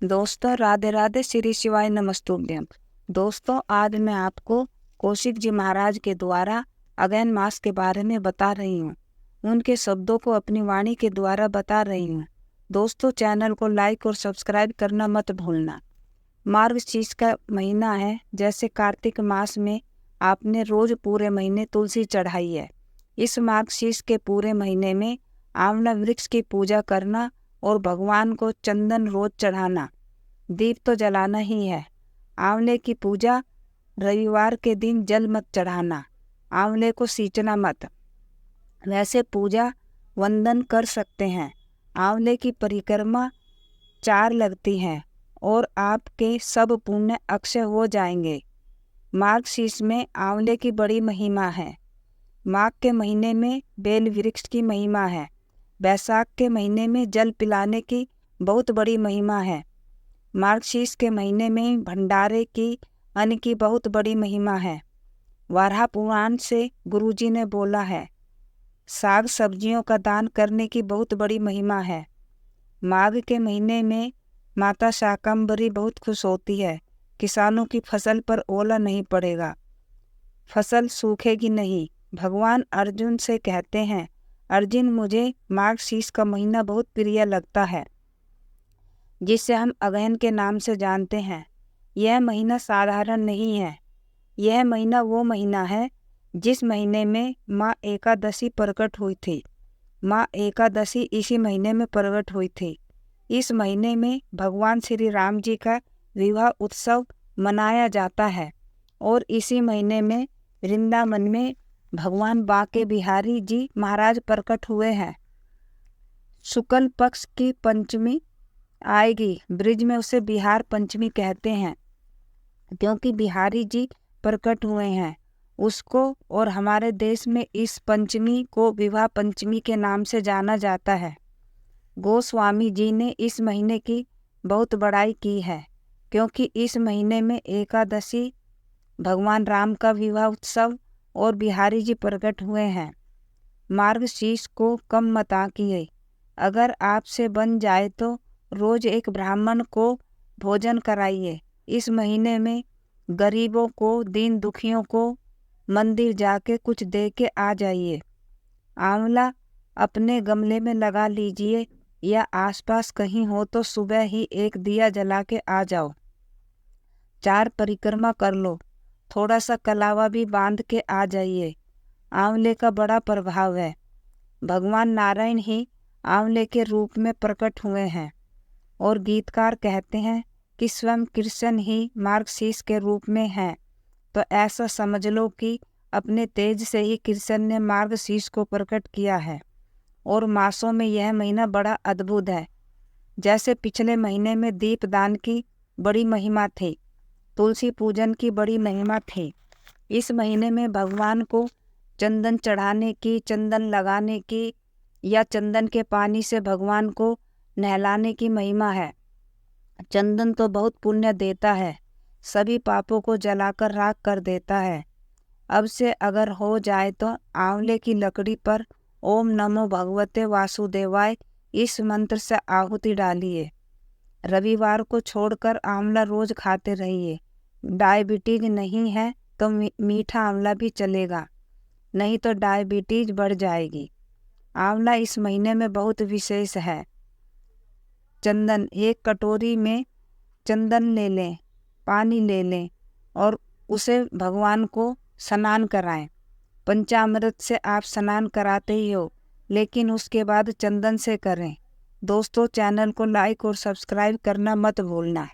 दोस्तों राधे राधे, श्री शिवाय नमस्तुभ्यम। दोस्तों आज मैं आपको कौशिक जी महाराज के द्वारा अगहन मास के बारे में बता रही हूँ। उनके शब्दों को अपनी वाणी के द्वारा बता रही हूँ। दोस्तों चैनल को लाइक और सब्सक्राइब करना मत भूलना। मार्गशीर्ष का महीना है। जैसे कार्तिक मास में आपने रोज पूरे महीने तुलसी चढ़ाई है, इस मार्गशीर्ष के पूरे महीने में आंवला वृक्ष की पूजा करना और भगवान को चंदन रोज चढ़ाना। दीप तो जलाना ही है। आंवले की पूजा रविवार के दिन जल मत चढ़ाना, आंवले को सींचना मत। वैसे पूजा वंदन कर सकते हैं। आंवले की परिक्रमा 4 लगती हैं और आपके सब पुण्य अक्षय हो जाएंगे। मार्गशीर्ष में आंवले की बड़ी महिमा है। माघ के महीने में बेल वृक्ष की महिमा है। बैसाख के महीने में जल पिलाने की बहुत बड़ी महिमा है। मार्गशीर्ष के महीने में भंडारे की अन्न की बहुत बड़ी महिमा है। वाराह पुराण से गुरुजी ने बोला है, साग सब्जियों का दान करने की बहुत बड़ी महिमा है। माघ के महीने में माता शाकंभरी बहुत खुश होती है। किसानों की फसल पर ओला नहीं पड़ेगा, फसल सूखेगी नहीं। भगवान अर्जुन से कहते हैं, अर्जुन मुझे मार्गशीर्ष का महीना बहुत प्रिय लगता है, जिसे हम अगहन के नाम से जानते हैं। यह महीना साधारण नहीं है। यह महीना वो महीना है जिस महीने में माँ एकादशी प्रकट हुई थी। माँ एकादशी इसी महीने में प्रकट हुई थी। इस महीने में भगवान श्री राम जी का विवाह उत्सव मनाया जाता है और इसी महीने में वृंदावन में भगवान बांके बिहारी जी महाराज प्रकट हुए हैं। शुक्ल पक्ष की पंचमी आएगी, ब्रिज में उसे बिहार पंचमी कहते हैं, क्योंकि बिहारी जी प्रकट हुए हैं उसको। और हमारे देश में इस पंचमी को विवाह पंचमी के नाम से जाना जाता है। गोस्वामी जी ने इस महीने की बहुत बड़ाई की है, क्योंकि इस महीने में एकादशी, भगवान राम का विवाह उत्सव और बिहारी जी प्रकट हुए हैं। मार्गशीर्ष को कम मत आंकिए। अगर आपसे बन जाए तो रोज एक ब्राह्मण को भोजन कराइए। इस महीने में गरीबों को, दीन दुखियों को मंदिर जाके कुछ दे के आ जाइए। आंवला अपने गमले में लगा लीजिए या आसपास कहीं हो तो सुबह ही एक दिया जला के आ जाओ। 4 परिक्रमा कर लो, थोड़ा सा कलावा भी बांध के आ जाइए। आंवले का बड़ा प्रभाव है। भगवान नारायण ही आंवले के रूप में प्रकट हुए हैं और गीतकार कहते हैं कि स्वयं कृष्ण ही मार्गशीर्ष के रूप में हैं। तो ऐसा समझ लो कि अपने तेज से ही कृष्ण ने मार्गशीर्ष को प्रकट किया है। और मासों में यह महीना बड़ा अद्भुत है। जैसे पिछले महीने में दीपदान की बड़ी महिमा थी, तुलसी पूजन की बड़ी महिमा थी, इस महीने में भगवान को चंदन चढ़ाने की, चंदन लगाने की या चंदन के पानी से भगवान को नहलाने की महिमा है। चंदन तो बहुत पुण्य देता है, सभी पापों को जलाकर राख कर देता है। अब से अगर हो जाए तो आंवले की लकड़ी पर ओम नमो भगवते वासुदेवाय इस मंत्र से आहुति डालिए। रविवार को छोड़कर आंवला रोज खाते रहिए। डायबिटीज नहीं है तो मीठा आंवला भी चलेगा, नहीं तो डायबिटीज बढ़ जाएगी। आंवला इस महीने में बहुत विशेष है। चंदन, एक कटोरी में चंदन ले लें, पानी ले लें और उसे भगवान को स्नान कराएं। पंचामृत से आप स्नान कराते ही हो, लेकिन उसके बाद चंदन से करें। दोस्तों चैनल को लाइक और सब्सक्राइब करना मत भूलना।